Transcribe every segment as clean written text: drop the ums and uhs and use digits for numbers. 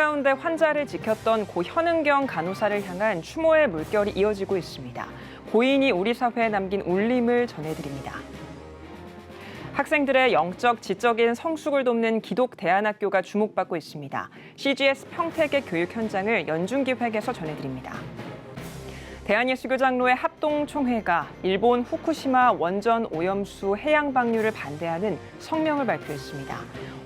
가운데 환자를 지켰던 고 현은경 간호사를 향한 추모의 물결이 이어지고 있습니다. 고인이 우리 사회에 남긴 울림을 전해드립니다. 학생들의 영적, 지적인 성숙을 돕는 기독대안학교가 주목받고 있습니다. CGS 평택의 교육 현장을 연중기획에서 전해드립니다. 대한예수교장로회 합동총회가 일본 후쿠시마 원전 오염수 해양 방류를 반대하는 성명을 발표했습니다.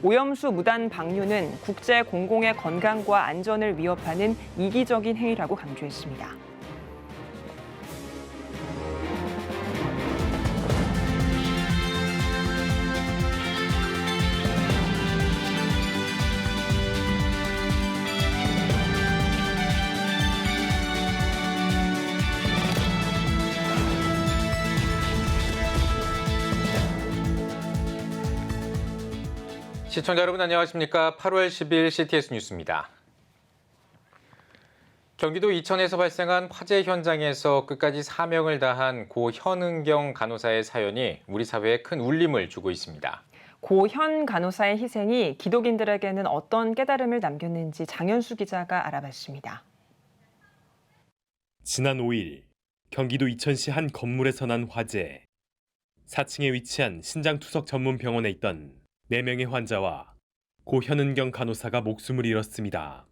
오염수 무단 방류는 국제 공공의 건강과 안전을 위협하는 이기적인 행위라고 강조했습니다. 시청자 여러분 안녕하십니까? 8월 10일 CTS 뉴스입니다. 경기도 이천에서 발생한 화재 현장에서 끝까지 사명을 다한 고 현은경 간호사의 사연이 우리 사회에 큰 울림을 주고 있습니다. 고 현 간호사의 희생이 기독인들에게는 어떤 깨달음을 남겼는지 장현수 기자가 알아봤습니다. 지난 5일 경기도 이천시 한 건물에서 난 화재. 4층에 위치한 신장투석 전문 병원에 있던 4명의 환자와 고 현은경 간호사가 목숨을 잃었습니다.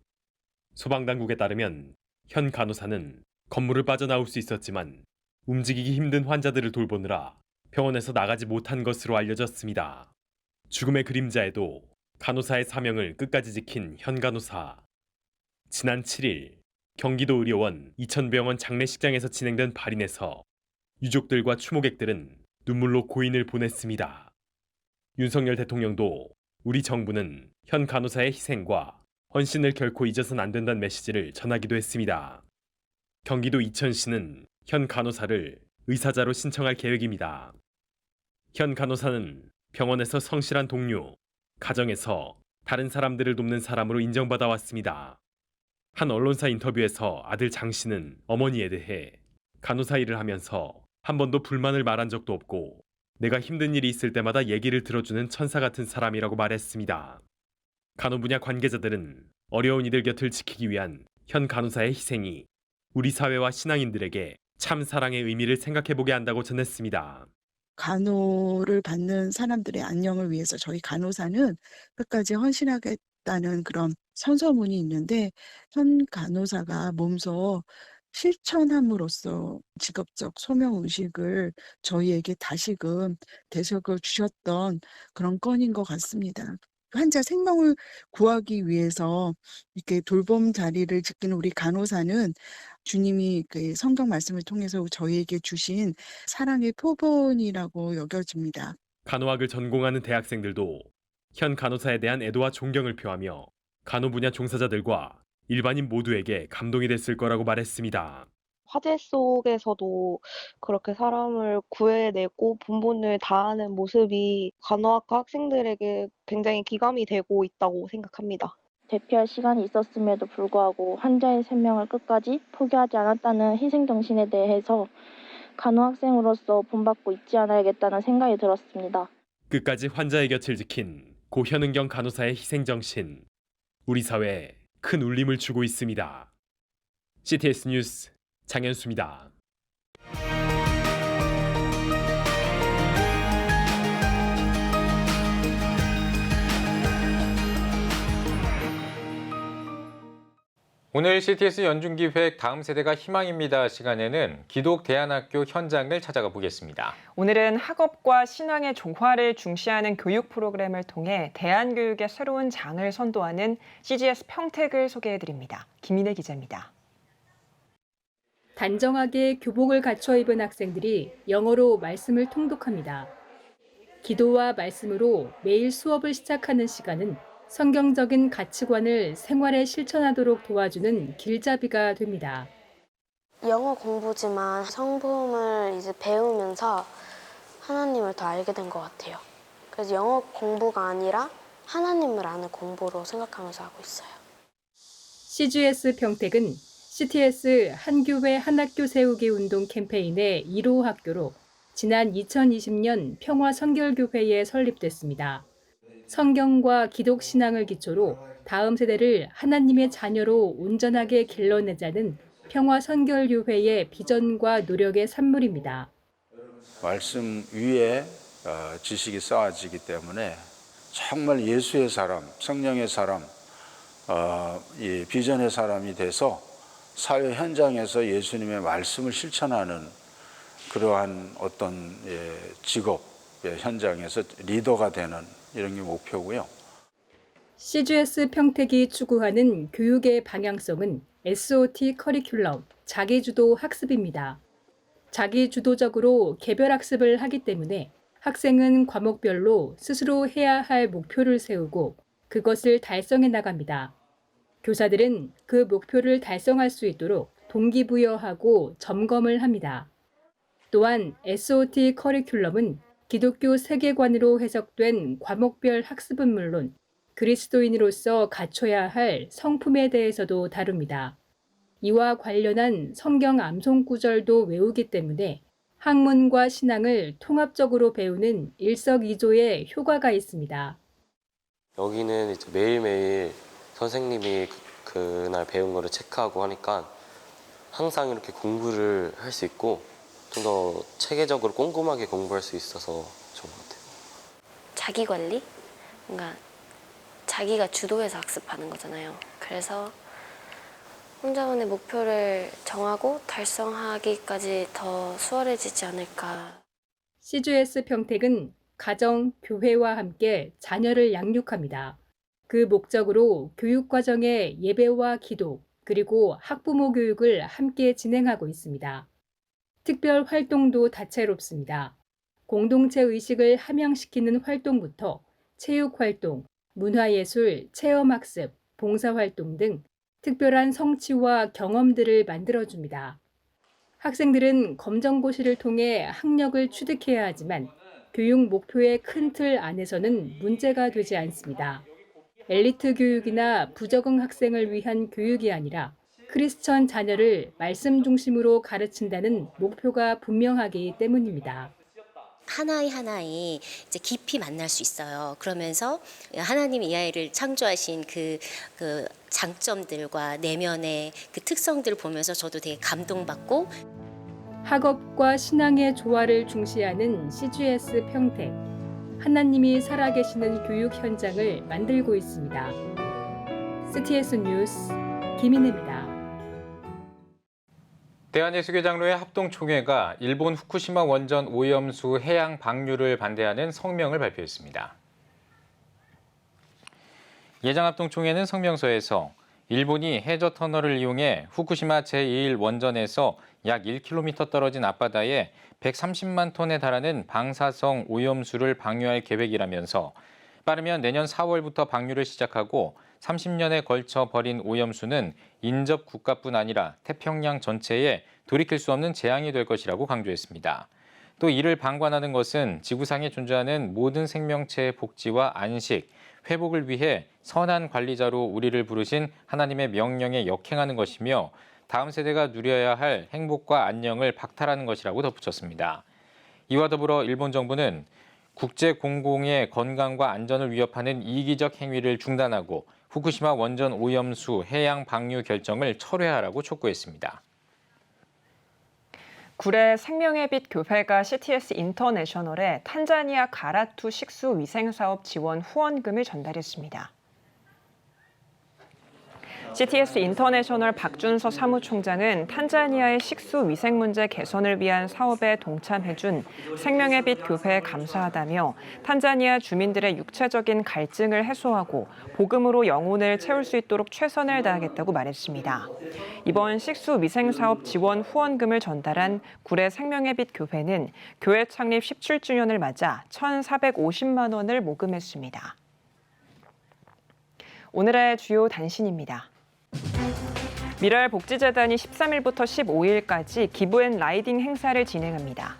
소방당국에 따르면 현 간호사는 건물을 빠져나올 수 있었지만 움직이기 힘든 환자들을 돌보느라 병원에서 나가지 못한 것으로 알려졌습니다. 죽음의 그림자에도 간호사의 사명을 끝까지 지킨 현 간호사. 지난 7일 경기도 의료원 이천병원 장례식장에서 진행된 발인에서 유족들과 추모객들은 눈물로 고인을 보냈습니다. 윤석열 대통령도 우리 정부는 현 간호사의 희생과 헌신을 결코 잊어서는 안 된다는 메시지를 전하기도 했습니다. 경기도 이천시는 현 간호사를 의사자로 신청할 계획입니다. 현 간호사는 병원에서 성실한 동료, 가정에서 다른 사람들을 돕는 사람으로 인정받아 왔습니다. 한 언론사 인터뷰에서 아들 장 씨는 어머니에 대해 간호사 일을 하면서 한 번도 불만을 말한 적도 없고 내가 힘든 일이 있을 때마다 얘기를 들어주는 천사 같은 사람이라고 말했습니다. 간호 분야 관계자들은 어려운 이들 곁을 지키기 위한 현 간호사의 희생이 우리 사회와 신앙인들에게 참 사랑의 의미를 생각해보게 한다고 전했습니다. 간호를 받는 사람들의 안녕을 위해서 저희 간호사는 끝까지 헌신하겠다는 그런 선서문이 있는데 현 간호사가 몸소 실천함으로써 직업적 소명의식을 저희에게 다시금 대석을 주셨던 그런 건인 것 같습니다. 환자 생명을 구하기 위해서 이렇게 돌봄 자리를 지키는 우리 간호사는 주님이 그 성경 말씀을 통해서 저희에게 주신 사랑의 표본이라고 여겨집니다. 간호학을 전공하는 대학생들도 현 간호사에 대한 애도와 존경을 표하며 간호 분야 종사자들과 일반인 모두에게 감동이 됐을 거라고 말했습니다. 화재 속에서도 그렇게 사람을 구해내고 본분을 다하는 모습이 간호학과 학생들에게 굉장히 기감이 되고 있다고 생각합니다. 대피할 시간이 있었음에도 불구하고 환자의 생명을 끝까지 포기하지 않았다는 희생정신에 대해서 간호학생으로서 본받고 있지 않아야겠다는 생각이 들었습니다. 끝까지 환자의 곁을 지킨 고 현은경 간호사의 희생정신, 우리 사회에 큰 울림을 주고 있습니다. CTS 뉴스 장현수입니다. 오늘 CTS 연중기획 다음 세대가 희망입니다 시간에는 기독대안학교 현장을 찾아가 보겠습니다. 오늘은 학업과 신앙의 조화를 중시하는 교육 프로그램을 통해 대안교육의 새로운 장을 선도하는 CGS 평택을 소개해드립니다. 김인혜 기자입니다. 단정하게 교복을 갖춰 입은 학생들이 영어로 말씀을 통독합니다. 기도와 말씀으로 매일 수업을 시작하는 시간은 성경적인 가치관을 생활에 실천하도록 도와주는 길잡이가 됩니다. 영어 공부지만 성품을 이제 배우면서 하나님을 더 알게 된 것 같아요. 그래서 영어 공부가 아니라 하나님을 아는 공부로 생각하면서 하고 있어요. CGS 평택은 CTS 한 교회 한 학교 세우기 운동 캠페인의 1호 학교로 지난 2020년 평화선결교회에 설립됐습니다. 성경과 기독 신앙을 기초로 다음 세대를 하나님의 자녀로 온전하게 길러내자는 평화선결교회의 비전과 노력의 산물입니다. 말씀 위에 지식이 쌓아지기 때문에 정말 예수의 사람, 성령의 사람, 이 비전의 사람이 돼서 사회 현장에서 예수님의 말씀을 실천하는 그러한 어떤 직업 현장에서 리더가 되는 이런 게 목표고요. CGS 평택이 추구하는 교육의 방향성은 SOT 커리큘럼, 자기주도 학습입니다. 자기주도적으로 개별 학습을 하기 때문에 학생은 과목별로 스스로 해야 할 목표를 세우고 그것을 달성해 나갑니다. 교사들은 그 목표를 달성할 수 있도록 동기부여하고 점검을 합니다. 또한 SOT 커리큘럼은 기독교 세계관으로 해석된 과목별 학습은 물론 그리스도인으로서 갖춰야 할 성품에 대해서도 다룹니다. 이와 관련한 성경 암송 구절도 외우기 때문에 학문과 신앙을 통합적으로 배우는 일석이조의 효과가 있습니다. 여기는 이제 매일매일 선생님이 그날 배운 거를 체크하고 하니까 항상 이렇게 공부를 할 수 있고 좀 더 체계적으로 꼼꼼하게 공부할 수 있어서 좋은 것 같아요. 자기 관리? 뭔가 자기가 주도해서 학습하는 거잖아요. 그래서 혼자만의 목표를 정하고 달성하기까지 더 수월해지지 않을까. CGS 평택은 가정, 교회와 함께 자녀를 양육합니다. 그 목적으로 교육과정의 예배와 기도, 그리고 학부모 교육을 함께 진행하고 있습니다. 특별 활동도 다채롭습니다. 공동체 의식을 함양시키는 활동부터 체육활동, 문화예술, 체험학습, 봉사활동 등 특별한 성취와 경험들을 만들어줍니다. 학생들은 검정고시를 통해 학력을 취득해야 하지만 교육 목표의 큰 틀 안에서는 문제가 되지 않습니다. 엘리트 교육이나 부적응 학생을 위한 교육이 아니라 크리스천 자녀를 말씀 중심으로 가르친다는 목표가 분명하기 때문입니다. 하나이 이제 깊이 만날 수 있어요. 그러면서 하나님이 이 아이를 창조하신 그 장점들과 내면의 그 특성들을 보면서 저도 되게 감동받고. 학업과 신앙의 조화를 중시하는 CGS 평택. 하나님이 살아계시는 교육 현장을 만들고 있습니다. CTS 뉴스 김인혜입니다. 대한예수교장로회 합동총회가 일본 후쿠시마 원전 오염수 해양 방류를 반대하는 성명을 발표했습니다. 예장합동총회는 성명서에서 일본이 해저 터널을 이용해 후쿠시마 제2일 원전에서 약 1km 떨어진 앞바다에 130만 톤에 달하는 방사성 오염수를 방류할 계획이라면서 빠르면 내년 4월부터 방류를 시작하고 30년에 걸쳐 버린 오염수는 인접 국가뿐 아니라 태평양 전체에 돌이킬 수 없는 재앙이 될 것이라고 강조했습니다. 또 이를 방관하는 것은 지구상에 존재하는 모든 생명체의 복지와 안식, 회복을 위해 선한 관리자로 우리를 부르신 하나님의 명령에 역행하는 것이며 다음 세대가 누려야 할 행복과 안녕을 박탈하는 것이라고 덧붙였습니다. 이와 더불어 일본 정부는 국제 공공의 건강과 안전을 위협하는 이기적 행위를 중단하고 후쿠시마 원전 오염수 해양 방류 결정을 철회하라고 촉구했습니다. 구례 생명의 빛 교회가 CTS 인터내셔널에 탄자니아 가라투 식수 위생 사업 지원 후원금을 전달했습니다. CTS 인터내셔널 박준서 사무총장은 탄자니아의 식수 위생 문제 개선을 위한 사업에 동참해준 생명의 빛 교회에 감사하다며 탄자니아 주민들의 육체적인 갈증을 해소하고 복음으로 영혼을 채울 수 있도록 최선을 다하겠다고 말했습니다. 이번 식수 위생 사업 지원 후원금을 전달한 구례 생명의 빛 교회는 교회 창립 17주년을 맞아 1,450만 원을 모금했습니다. 오늘의 주요 단신입니다. 미랄복지재단이 13일부터 15일까지 기부앤라이딩 행사를 진행합니다.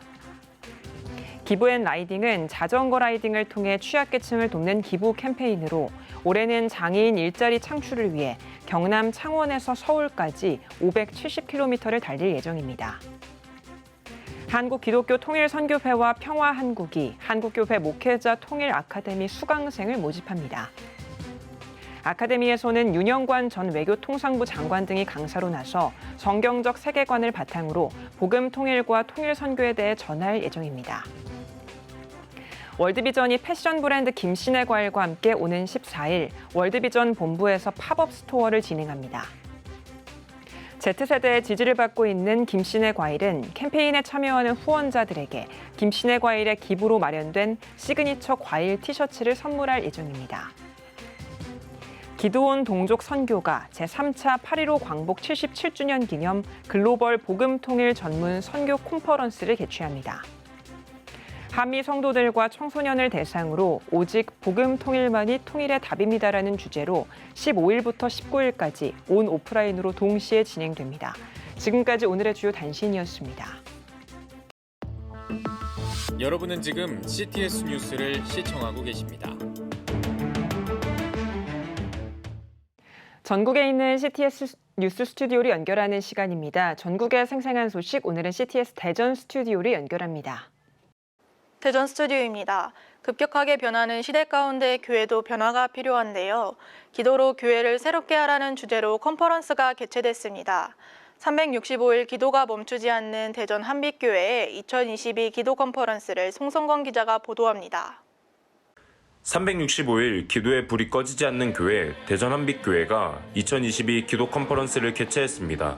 기부앤라이딩은 자전거 라이딩을 통해 취약계층을 돕는 기부 캠페인으로 올해는 장애인 일자리 창출을 위해 경남 창원에서 서울까지 570km를 달릴 예정입니다. 한국기독교통일선교회와 평화한국이 한국교회 목회자 통일 아카데미 수강생을 모집합니다. 아카데미에서는 윤영관 전 외교통상부 장관 등이 강사로 나서 성경적 세계관을 바탕으로 복음 통일과 통일 선교에 대해 전할 예정입니다. 월드비전이 패션 브랜드 김신의 과일과 함께 오는 14일 월드비전 본부에서 팝업 스토어를 진행합니다. Z세대의 지지를 받고 있는 김신의 과일은 캠페인에 참여하는 후원자들에게 김신의 과일의 기부로 마련된 시그니처 과일 티셔츠를 선물할 예정입니다. 기도원 동족 선교가 제3차 8.15 광복 77주년 기념 글로벌 복음 통일 전문 선교 콘퍼런스를 개최합니다. 한미 성도들과 청소년을 대상으로 오직 복음 통일만이 통일의 답입니다라는 주제로 15일부터 19일까지 온 오프라인으로 동시에 진행됩니다. 지금까지 오늘의 주요 단신이었습니다. 여러분은 지금 CTS 뉴스를 시청하고 계십니다. 전국에 있는 CTS 뉴스 스튜디오를 연결하는 시간입니다. 전국의 생생한 소식, 오늘은 CTS 대전 스튜디오를 연결합니다. 대전 스튜디오입니다. 급격하게 변하는 시대 가운데 교회도 변화가 필요한데요. 기도로 교회를 새롭게 하라는 주제로 컨퍼런스가 개최됐습니다. 365일 기도가 멈추지 않는 대전 한빛교회의 2022 기도 컨퍼런스를 송성건 기자가 보도합니다. 365일 기도에 불이 꺼지지 않는 교회 대전 한빛교회가 2022 기도 컨퍼런스를 개최했습니다.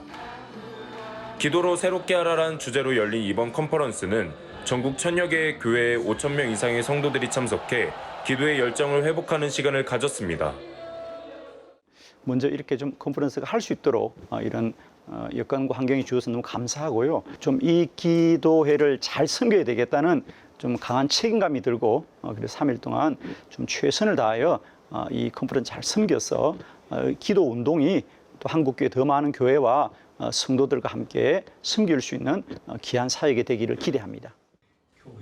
기도로 새롭게 하라라는 주제로 열린 이번 컨퍼런스는 전국 1000여 개의 교회에 5,000명 이상의 성도들이 참석해 기도의 열정을 회복하는 시간을 가졌습니다. 먼저 이렇게 좀 컨퍼런스가 할 수 있도록 이런 여건과 환경이 주어서 너무 감사하고요. 좀 이 기도회를 잘 섬겨야 되겠다는 좀 강한 책임감이 들고 그래서 3일 동안 좀 최선을 다하여 이 컨퍼런스 잘 섬겨서 기도 운동이 또 한국교회 더 많은 교회와 성도들과 함께 섬길 수 있는 귀한 사역이 되기를 기대합니다.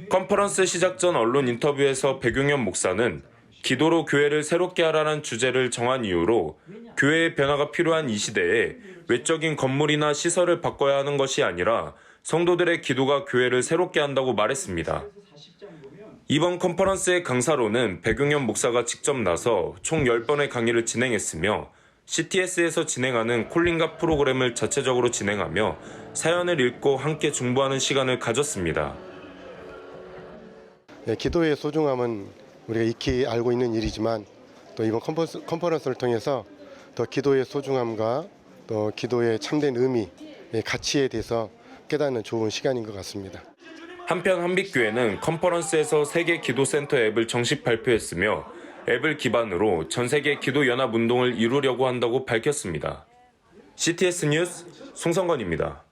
컨퍼런스 시작 전 언론 인터뷰에서 백용현 목사는 기도로 교회를 새롭게 하라는 주제를 정한 이유로 교회의 변화가 필요한 이 시대에 외적인 건물이나 시설을 바꿔야 하는 것이 아니라 성도들의 기도가 교회를 새롭게 한다고 말했습니다. 이번 컨퍼런스의 강사로는 백용현 목사가 직접 나서 총 10번의 강의를 진행했으며 CTS에서 진행하는 콜링갑 프로그램을 자체적으로 진행하며 사연을 읽고 함께 중보하는 시간을 가졌습니다. 네, 기도의 소중함은 우리가 익히 알고 있는 일이지만 또 이번 컨퍼런스를 통해서 더 기도의 소중함과 또 기도의 참된 의미, 가치에 대해서 깨닫는 좋은 시간인 것 같습니다. 한편 한빛교회는 컨퍼런스에서 세계 기도센터 앱을 정식 발표했으며 앱을 기반으로 전 세계 기도연합 운동을 이루려고 한다고 밝혔습니다. CTS 뉴스 송성건입니다.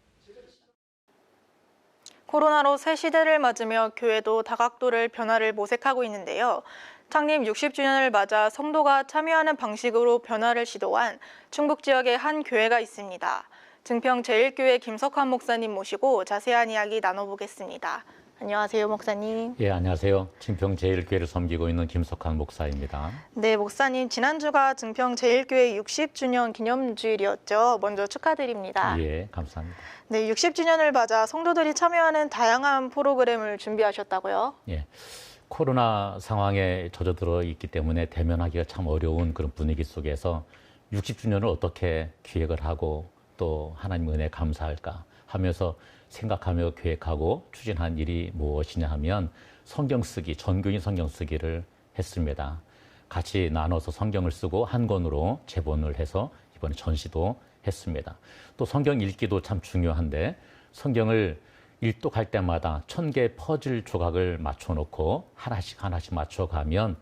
코로나로 새 시대를 맞으며 교회도 다각도를 변화를 모색하고 있는데요. 창립 60주년을 맞아 성도가 참여하는 방식으로 변화를 시도한 충북 지역의 한 교회가 있습니다. 증평 제1교회 김석환 목사님 모시고 자세한 이야기 나눠보겠습니다. 안녕하세요, 목사님. 예, 안녕하세요. 증평 제1교회를 섬기고 있는 김석환 목사입니다. 네, 목사님. 지난주가 증평 제1교회 60주년 기념주일이었죠. 먼저 축하드립니다. 예, 감사합니다. 네, 60주년을 맞아 성도들이 참여하는 다양한 프로그램을 준비하셨다고요? 예, 코로나 상황에 젖어들어 있기 때문에 대면하기가 참 어려운 그런 분위기 속에서 60주년을 어떻게 기획을 하고 또 하나님 은혜에 감사할까 하면서 생각하며 계획하고 추진한 일이 무엇이냐 하면 성경 쓰기, 전교인 성경 쓰기를 했습니다. 같이 나눠서 성경을 쓰고 한 권으로 제본을 해서 이번에 전시도 했습니다. 또 성경 읽기도 참 중요한데 성경을 일독할 때마다 1000개의 퍼즐 조각을 맞춰놓고 하나씩 맞춰가면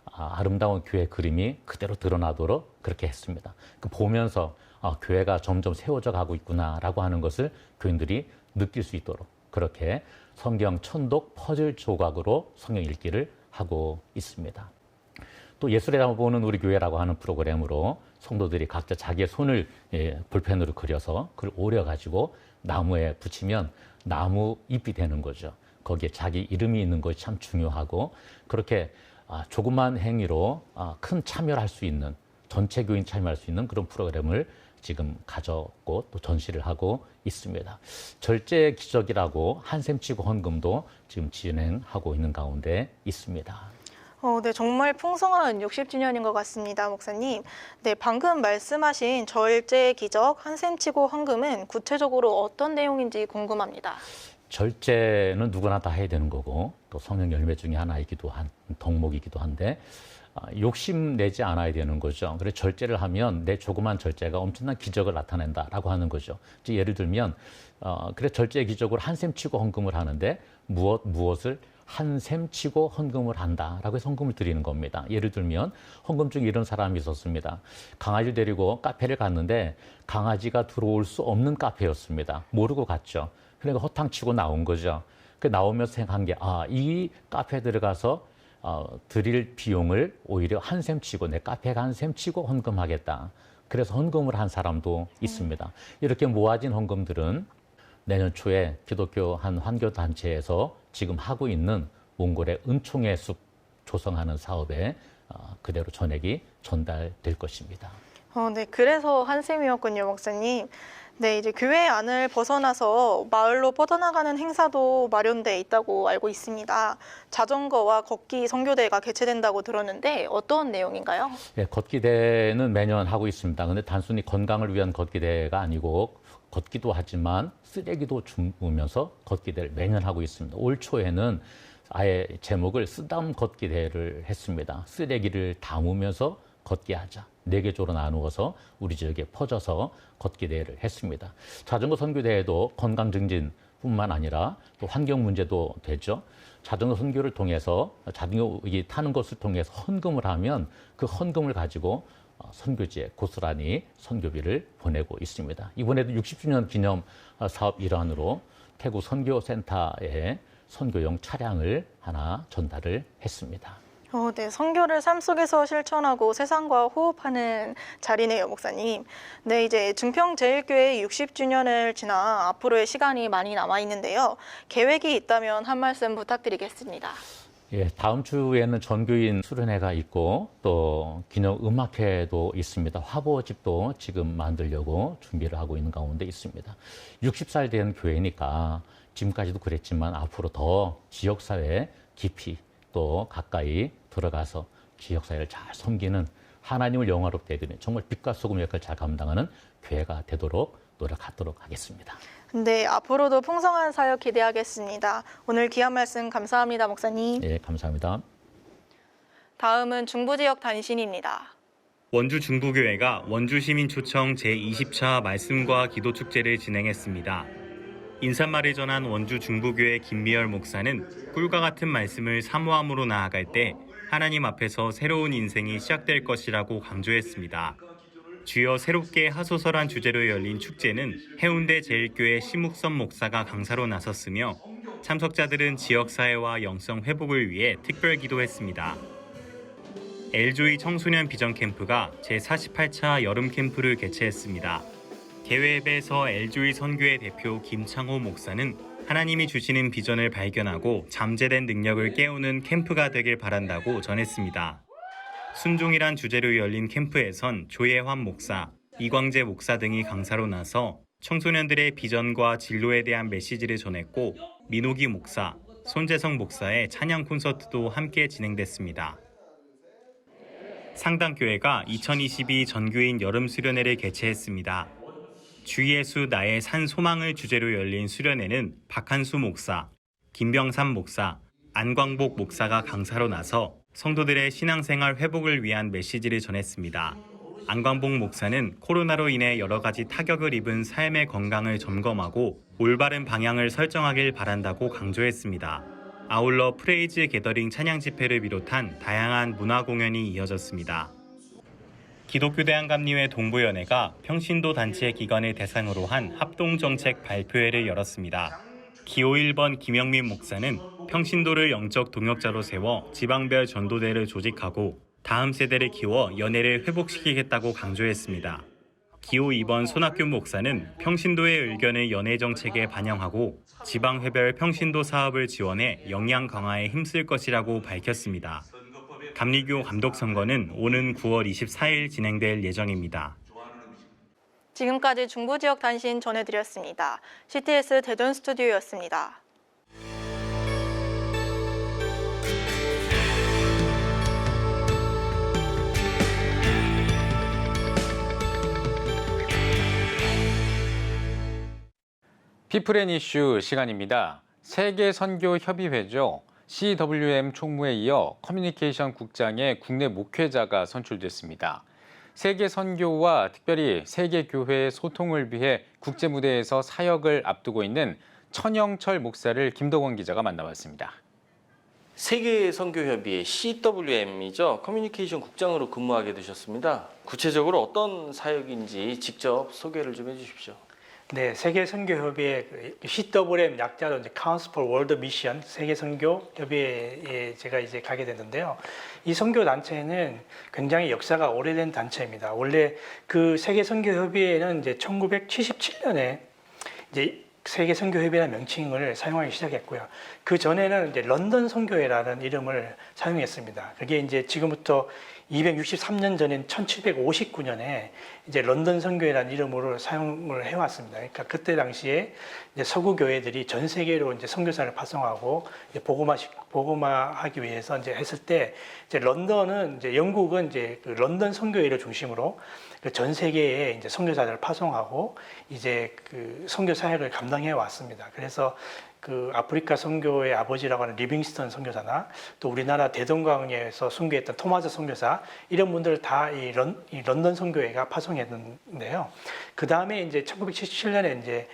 아름다운 교회 그림이 그대로 드러나도록 그렇게 했습니다. 보면서 교회가 점점 세워져 가고 있구나라고 하는 것을 교인들이 느낄 수 있도록 그렇게 성경 천독 퍼즐 조각으로 성경 읽기를 하고 있습니다. 또 예술에 담아보는 우리 교회라고 하는 프로그램으로 성도들이 각자 자기의 손을 볼펜으로 그려서 그걸 오려가지고 나무에 붙이면 나무 잎이 되는 거죠. 거기에 자기 이름이 있는 것이 참 중요하고 그렇게 조그만 행위로 큰 참여를 할 수 있는 전체 교인 참여할 수 있는 그런 프로그램을 지금 가졌고 또 전시를 하고 있습니다. 절제 기적이라고 한샘치고 헌금도 지금 진행하고 있는 가운데 있습니다. 네, 정말 풍성한 60주년인 것 같습니다, 목사님. 네, 방금 말씀하신 절제의 기적, 한샘치고 헌금은 구체적으로 어떤 내용인지 궁금합니다. 절제는 누구나 다 해야 되는 거고 또 성령 열매 중에 하나이기도 한 덕목이기도 한데 욕심 내지 않아야 되는 거죠. 그래서 절제를 하면 내 조그만 절제가 엄청난 기적을 나타낸다라고 하는 거죠. 예를 들면 그래 절제의 기적으로 한샘치고 헌금을 하는데 무엇을 한샘치고 헌금을 한다라고 해서 헌금을 드리는 겁니다. 예를 들면 헌금 중에 이런 사람이 있었습니다. 강아지를 데리고 카페를 갔는데 강아지가 들어올 수 없는 카페였습니다. 모르고 갔죠. 그러니까 허탕치고 나온 거죠. 그 나오면서 생각한 게 이 카페에 들어가서 드릴 비용을 오히려 한샘치고 내 카페가 한샘치고 헌금하겠다. 그래서 헌금을 한 사람도 있습니다. 이렇게 모아진 헌금들은 내년 초에 기독교 한 환교단체에서 지금 하고 있는 몽골의 은총의 숲 조성하는 사업에 그대로 전액이 전달될 것입니다. 네, 그래서 한샘이었군요, 목사님. 네, 이제 교회 안을 벗어나서 마을로 뻗어나가는 행사도 마련돼 있다고 알고 있습니다. 자전거와 걷기 선교대회가 개최된다고 들었는데 어떤 내용인가요? 네, 걷기대회는 매년 하고 있습니다. 근데 단순히 건강을 위한 걷기대회가 아니고 걷기도 하지만 쓰레기도 줍으면서 걷기대회를 매년 하고 있습니다. 올 초에는 아예 제목을 쓰담 걷기대회를 했습니다. 쓰레기를 담으면서 걷기 하자. 4개 조로 나누어서 우리 지역에 퍼져서 걷기 대회를 했습니다. 자전거 선교대회도 건강 증진뿐만 아니라 또 환경 문제도 되죠. 자전거 선교를 통해서 자전거 타는 것을 통해서 헌금을 하면 그 헌금을 가지고 선교지에 고스란히 선교비를 보내고 있습니다. 이번에도 60주년 기념 사업 일환으로 태국 선교센터에 선교용 차량을 하나 전달을 했습니다. 네, 선교를 삶 속에서 실천하고 세상과 호흡하는 자리네요, 목사님. 네, 이제 중평제일교회 60주년을 지나 앞으로의 시간이 많이 남아 있는데요. 계획이 있다면 한 말씀 부탁드리겠습니다. 예, 다음 주에는 전교인 수련회가 있고 또 기념 음악회도 있습니다. 화보집도 지금 만들려고 준비를 하고 있는 가운데 있습니다. 60살 된 교회니까 지금까지도 그랬지만 앞으로 더 지역사회에 깊이 또 가까이 들어가서 지역사회를 잘 섬기는 하나님을 영화롭게 해드리는 정말 빛과 소금 역할을 잘 감당하는 교회가 되도록 노력하도록 하겠습니다. 네, 앞으로도 풍성한 사역 기대하겠습니다. 오늘 귀한 말씀 감사합니다, 목사님. 네, 감사합니다. 다음은 중부지역 단신입니다. 원주 중부교회가 원주시민초청 제20차 말씀과 기도축제를 진행했습니다. 인사말을 전한 원주 중부교회 김미열 목사는 꿀과 같은 말씀을 사모함으로 나아갈 때 하나님 앞에서 새로운 인생이 시작될 것이라고 강조했습니다. 주여 새롭게 하소서란 주제로 열린 축제는 해운대 제일교회 심욱선 목사가 강사로 나섰으며 참석자들은 지역사회와 영성 회복을 위해 특별 기도했습니다. 엘조이 청소년 비전 캠프가 제48차 여름 캠프를 개최했습니다. 대회에서 엘조이 선교회 대표 김창호 목사는 하나님이 주시는 비전을 발견하고 잠재된 능력을 깨우는 캠프가 되길 바란다고 전했습니다. 순종이란 주제로 열린 캠프에선 조예환 목사, 이광재 목사 등이 강사로 나서 청소년들의 비전과 진로에 대한 메시지를 전했고 민호기 목사, 손재성 목사의 찬양 콘서트도 함께 진행됐습니다. 상당교회가 2022 전교인 여름 수련회를 개최했습니다. 주 예수 나의 산 소망을 주제로 열린 수련회는 박한수 목사, 김병삼 목사, 안광복 목사가 강사로 나서 성도들의 신앙생활 회복을 위한 메시지를 전했습니다. 안광복 목사는 코로나로 인해 여러 가지 타격을 입은 삶의 건강을 점검하고 올바른 방향을 설정하길 바란다고 강조했습니다. 아울러 프레이즈 게더링 찬양 집회를 비롯한 다양한 문화 공연이 이어졌습니다. 기독교대한감리회 동부연회가 평신도 단체 기관을 대상으로 한 합동정책 발표회를 열었습니다. 기호 1번 김영민 목사는 평신도를 영적 동역자로 세워 지방별 전도대를 조직하고 다음 세대를 키워 연회를 회복시키겠다고 강조했습니다. 기호 2번 손학균 목사는 평신도의 의견을 연회 정책에 반영하고 지방회별 평신도 사업을 지원해 역량 강화에 힘쓸 것이라고 밝혔습니다. 감리교 감독 선거는 오는 9월 24일 진행될 예정입니다. 지금까지 중부지역 단신 전해드렸습니다. CTS 대전 스튜디오였습니다. 피플앤이슈 시간입니다. 세계선교협의회죠. CWM 총무에 이어 커뮤니케이션 국장의 국내 목회자가 선출됐습니다. 세계선교와 특별히 세계교회의 소통을 위해 국제무대에서 사역을 앞두고 있는 천영철 목사를 김덕원 기자가 만나봤습니다. 세계선교협의회 CWM이죠. 커뮤니케이션 국장으로 근무하게 되셨습니다. 구체적으로 어떤 사역인지 직접 소개를 좀 해주십시오. 네, 세계선교협의회 CWM 약자로 이제 Council for World Mission 세계선교협의회에 제가 이제 가게 됐는데요. 이 선교 단체는 굉장히 역사가 오래된 단체입니다. 원래 그 세계선교협의회는 이제 1977년에 이제 세계선교협의회라는 명칭을 사용하기 시작했고요. 그 전에는 이제 런던 선교회라는 이름을 사용했습니다. 그게 이제 지금부터 263년 전인 1759년에 이제 런던 선교회라는 이름으로 사용을 해왔습니다. 그러니까 그때 당시에 이제 서구 교회들이 전 세계로 이제 선교사를 파송하고 이제 복음화하기 위해서 이제 했을 때 이제 런던은 이제 영국은 이제 그 런던 선교회를 중심으로 그 전 세계에 이제 선교사들을 파송하고 이제 그 선교 사역을 감당해 왔습니다. 그래서 그 아프리카 선교의 아버지라고 하는 리빙스턴 선교사나 또 우리나라 대동강에서 선교했던 토마스 선교사 이런 분들 다 이 런던 선교회가 파송했는데요. 그 다음에 이제 1977년에 이제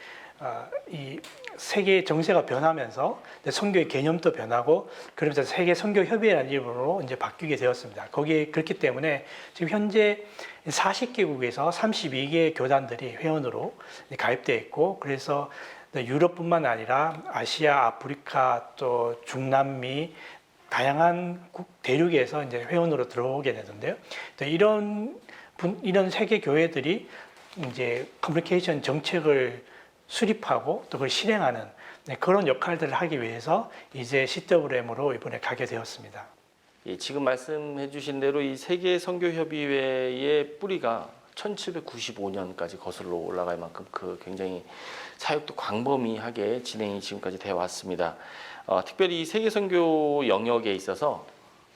이 세계 정세가 변하면서 선교의 개념도 변하고 그러면서 세계 선교 협의회라는 이름으로 이제 바뀌게 되었습니다. 거기에 그렇기 때문에 지금 현재 40개국에서 32개 교단들이 회원으로 가입되어 있고 그래서 유럽뿐만 아니라 아시아, 아프리카, 또 중남미 다양한 대륙에서 이제 회원으로 들어오게 되는데요. 이런 세계 교회들이 이제 커뮤니케이션 정책을 수립하고 또 그걸 실행하는 그런 역할들을 하기 위해서 이제 CWM으로 이번에 가게 되었습니다. 예, 지금 말씀해 주신 대로 이 세계선교협의회의 뿌리가 1795년까지 거슬러 올라갈 만큼 그 굉장히 사역도 광범위하게 진행이 지금까지 되어 왔습니다. 특별히 세계선교 영역에 있어서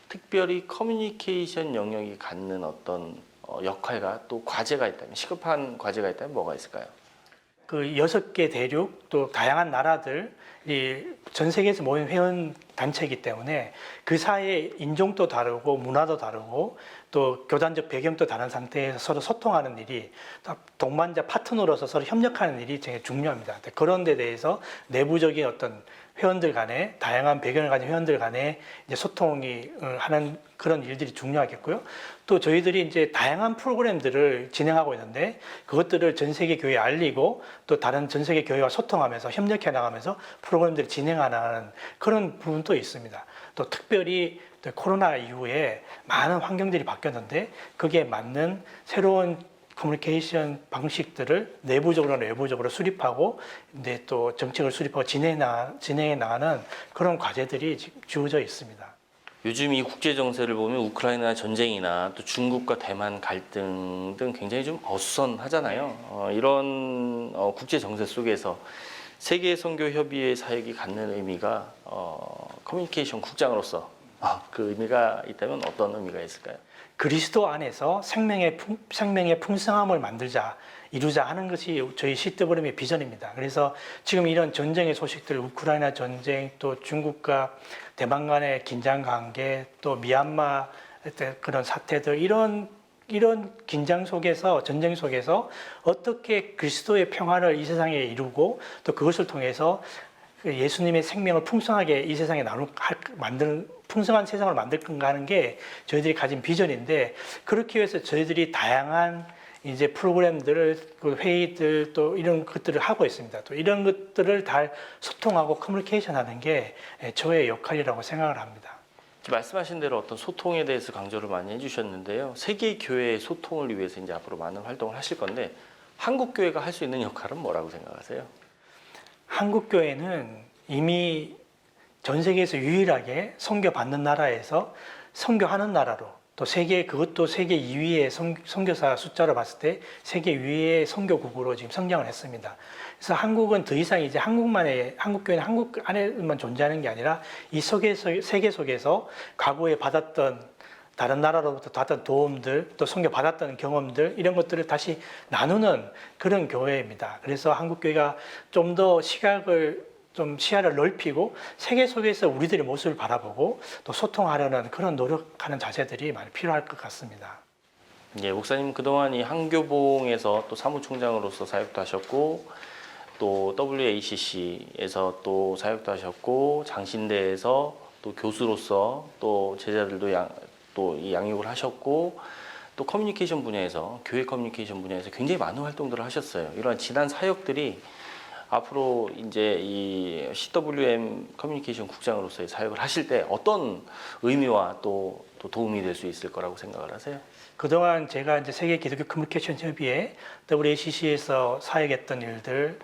특별히 커뮤니케이션 영역이 갖는 어떤 역할과 또 과제가 있다면, 시급한 과제가 있다면 뭐가 있을까요? 그 6개 대륙 또 다양한 나라들이 전 세계에서 모인 회원 단체이기 때문에 그 사이에 인종도 다르고 문화도 다르고 또 교단적 배경도 다른 상태에서 서로 소통하는 일이 동반자 파트너로서 서로 협력하는 일이 되게 중요합니다. 그런 데 대해서 내부적인 어떤 회원들 간에 다양한 배경을 가진 회원들 간에 이제 소통이 하는 그런 일들이 중요하겠고요. 또 저희들이 이제 다양한 프로그램들을 진행하고 있는데 그것들을 전 세계 교회에 알리고 또 다른 전 세계 교회와 소통하면서 협력해 나가면서 프로그램들을 진행하는 그런 부분도 있습니다. 또 특별히 코로나 이후에 많은 환경들이 바뀌었는데 거기에 맞는 새로운 커뮤니케이션 방식들을 내부적으로나 외부적으로 수립하고 근데 또 정책을 수립하고 진행해 나가는 그런 과제들이 주어져 있습니다. 요즘 이 국제 정세를 보면 우크라이나 전쟁이나 또 중국과 대만 갈등 등 굉장히 좀 어수선하잖아요. 이런 국제 정세 속에서 세계선교협의회 사역이 갖는 의미가 커뮤니케이션 국장으로서 그 의미가 있다면 어떤 의미가 있을까요? 그리스도 안에서 생명의 풍성함을 이루자 하는 것이 저희 CWM의 비전입니다. 그래서 지금 이런 전쟁의 소식들, 우크라이나 전쟁, 또 중국과 대만 간의 긴장 관계, 또 미얀마 그런 사태들 이런 긴장 속에서 전쟁 속에서 어떻게 그리스도의 평화를 이 세상에 이루고 또 그것을 통해서 예수님의 생명을 풍성하게 이 세상에 만드는 풍성한 세상을 만들 건가 하는 게 저희들이 가진 비전인데 그렇기 위해서 저희들이 다양한 이제 프로그램들을 회의들 또 이런 것들을 하고 있습니다. 또 이런 것들을 다 소통하고 커뮤니케이션하는 게 저의 역할이라고 생각을 합니다. 말씀하신 대로 어떤 소통에 대해서 강조를 많이 해주셨는데요. 세계 교회의 소통을 위해서 이제 앞으로 많은 활동을 하실 건데 한국 교회가 할 수 있는 역할은 뭐라고 생각하세요? 한국 교회는 이미 전 세계에서 유일하게 선교받는 나라에서 선교하는 나라로 또 그것도 세계 2위의 선교사 숫자로 봤을 때 세계 2위의 선교국으로 지금 성장을 했습니다. 그래서 한국은 더 이상 이제 한국 교회는 한국 안에만 존재하는 게 아니라 이 세계 속에서 과거에 받았던 다른 나라로부터 받았던 도움들, 또 선교 받았던 경험들 이런 것들을 다시 나누는 그런 교회입니다. 그래서 한국교회가 좀 더 시야를 넓히고 세계 속에서 우리들의 모습을 바라보고 또 소통하려는 그런 노력하는 자세들이 많이 필요할 것 같습니다. 예, 목사님 그동안 이 한교봉에서 또 사무총장으로서 사역도 하셨고 또 WACC에서 또 사역도 하셨고 장신대에서 또 교수로서 또 제자들도 양육을 하셨고 또 커뮤니케이션 분야에서 교회 커뮤니케이션 분야에서 굉장히 많은 활동들을 하셨어요. 이러한 지난 사역들이 앞으로 이제 이 CWM 커뮤니케이션 국장으로서의 사역을 하실 때 어떤 의미와 또 도움이 될 수 있을 거라고 생각을 하세요? 그동안 제가 이제 세계 기독교 커뮤니케이션 협의회 WACC에서 사역했던 일들,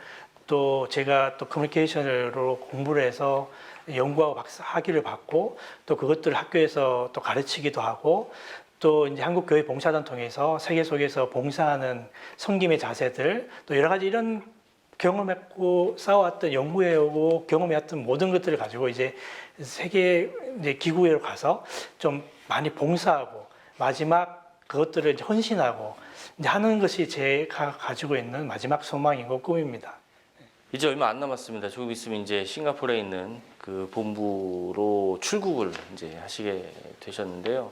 또 제가 또 커뮤니케이션으로 공부를 해서 연구하고 학위를 받고 또 그것들을 학교에서 또 가르치기도 하고 또 이제 한국교회 봉사단 통해서 세계 속에서 봉사하는 섬김의 자세들 또 여러 가지 이런 경험했고 쌓아왔던 연구해오고 경험해왔던 모든 것들을 가지고 이제 세계 이제 기구회로 가서 좀 많이 봉사하고 마지막 그것들을 이제 헌신하고 이제 하는 것이 제가 가지고 있는 마지막 소망이고 꿈입니다. 이제 얼마 안 남았습니다. 조금 있으면 이제 싱가포르에 있는 그 본부로 출국을 이제 하시게 되셨는데요.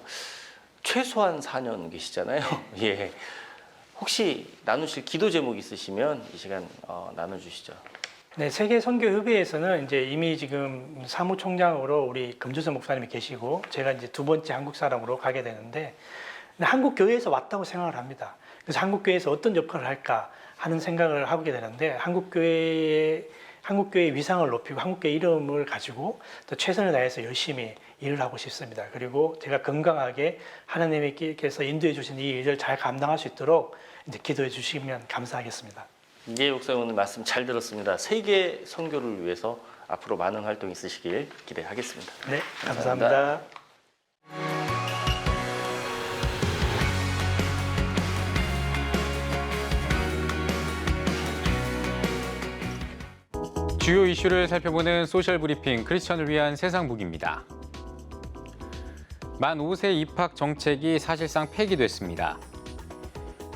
최소한 4년 계시잖아요. 예. 혹시 나누실 기도 제목 있으시면 이 시간 나눠주시죠. 네, 세계 선교 협의회에서는 이제 이미 지금 사무총장으로 우리 금주선 목사님이 계시고 제가 이제 두 번째 한국 사람으로 가게 되는데 한국 교회에서 왔다고 생각을 합니다. 그래서 한국 교회에서 어떤 역할을 할까 하는 생각을 하게 되는데 한국 교회의 위상을 높이고 한국 교회 이름을 가지고 또 최선을 다해서 열심히 일을 하고 싶습니다. 그리고 제가 건강하게 하나님께서 인도해 주신 이 일을 잘 감당할 수 있도록 이제 기도해 주시면 감사하겠습니다. 예, 목사님 오늘 말씀 잘 들었습니다. 세계 선교를 위해서 앞으로 많은 활동 있으시길 기대하겠습니다. 네, 감사합니다. 주요 이슈를 살펴보는 소셜 브리핑 크리스천을 위한 세상북입니다. 만 5세 입학 정책이 사실상 폐기됐습니다.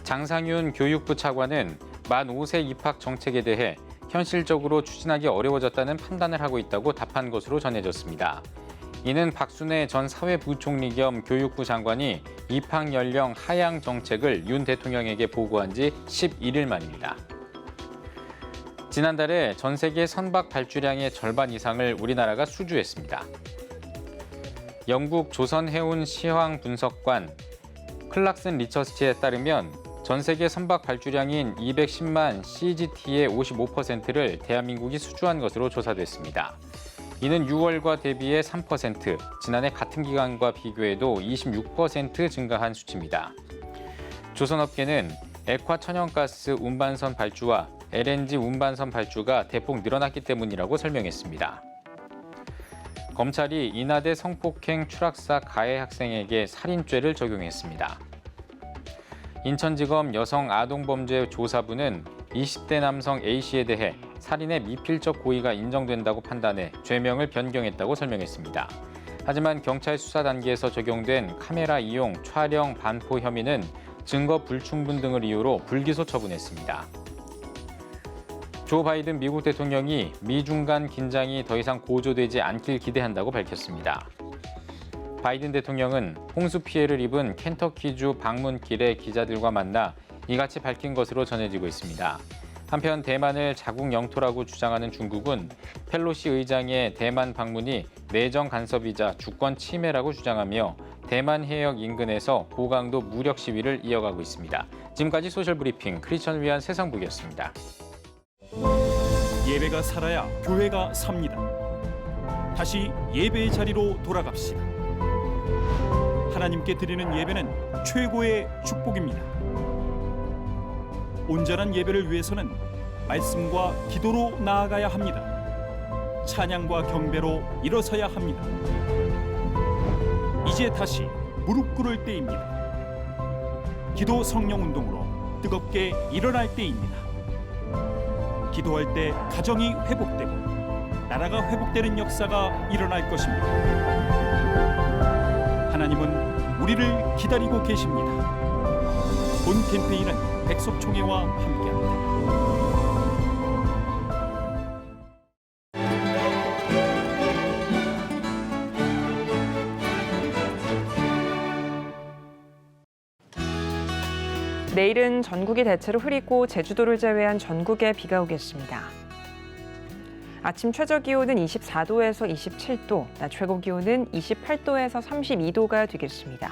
장상윤 교육부 차관은 만 5세 입학 정책에 대해 현실적으로 추진하기 어려워졌다는 판단을 하고 있다고 답한 것으로 전해졌습니다. 이는 박순애 전 사회부총리 겸 교육부 장관이 입학 연령 하향 정책을 윤 대통령에게 보고한 지 11일 만입니다. 지난달에 전 세계 선박 발주량의 절반 이상을 우리나라가 수주했습니다. 영국 조선해운 시황 분석관 클락슨 리서치에 따르면 전 세계 선박 발주량인 210만 CGT의 55%를 대한민국이 수주한 것으로 조사됐습니다. 이는 6월과 대비해 3%, 지난해 같은 기간과 비교해도 26% 증가한 수치입니다. 조선업계는 액화 천연가스 운반선 발주와 LNG 운반선 발주가 대폭 늘어났기 때문이라고 설명했습니다. 검찰이 인하대 성폭행 추락사 가해 학생에게 살인죄를 적용했습니다. 인천지검 여성아동범죄조사부는 20대 남성 A씨에 대해 살인의 미필적 고의가 인정된다고 판단해 죄명을 변경했다고 설명했습니다. 하지만 경찰 수사 단계에서 적용된 카메라 이용, 촬영, 반포 혐의는 증거 불충분 등을 이유로 불기소 처분했습니다. 조 바이든 미국 대통령이 미중 간 긴장이 더 이상 고조되지 않길 기대한다고 밝혔습니다. 바이든 대통령은 홍수 피해를 입은 켄터키주 방문길에 기자들과 만나 이같이 밝힌 것으로 전해지고 있습니다. 한편 대만을 자국 영토라고 주장하는 중국은 펠로시 의장의 대만 방문이 내정 간섭이자 주권 침해라고 주장하며 대만 해역 인근에서 고강도 무력 시위를 이어가고 있습니다. 지금까지 소셜 브리핑 크리스천을 위한 세상북이었습니다. 예배가 살아야 교회가 삽니다. 다시 예배의 자리로 돌아갑시다. 하나님께 드리는 예배는 최고의 축복입니다. 온전한 예배를 위해서는 말씀과 기도로 나아가야 합니다. 찬양과 경배로 일어서야 합니다. 이제 다시 무릎 꿇을 때입니다. 기도 성령 운동으로 뜨겁게 일어날 때입니다. 기도할 때 가정이 회복되고 나라가 회복되는 역사가 일어날 것입니다. 하나님은 우리를 기다리고 계십니다. 본 캠페인은 백석총회와 함께합니다. 내일은 전국이 대체로 흐리고 제주도를 제외한 전국에 비가 오겠습니다. 아침 최저 기온은 24도에서 27도, 낮 최고 기온은 28도에서 32도가 되겠습니다.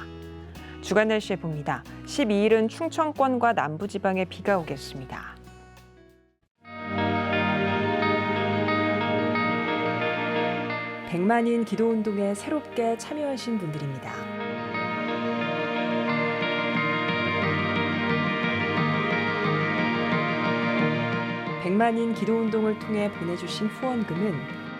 주간 날씨 봅니다. 12일은 충청권과 남부지방에 비가 오겠습니다. 백만인 기도운동에 새롭게 참여하신 분들입니다. 백만인 기도운동을 통해 보내주신 후원금은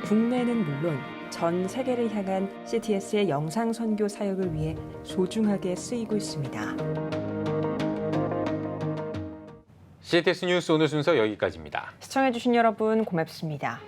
국내는 물론 전 세계를 향한 CTS의 영상 선교 사역을 위해 소중하게 쓰이고 있습니다. CTS 뉴스 오늘 순서 여기까지입니다. 시청해주신 여러분 고맙습니다.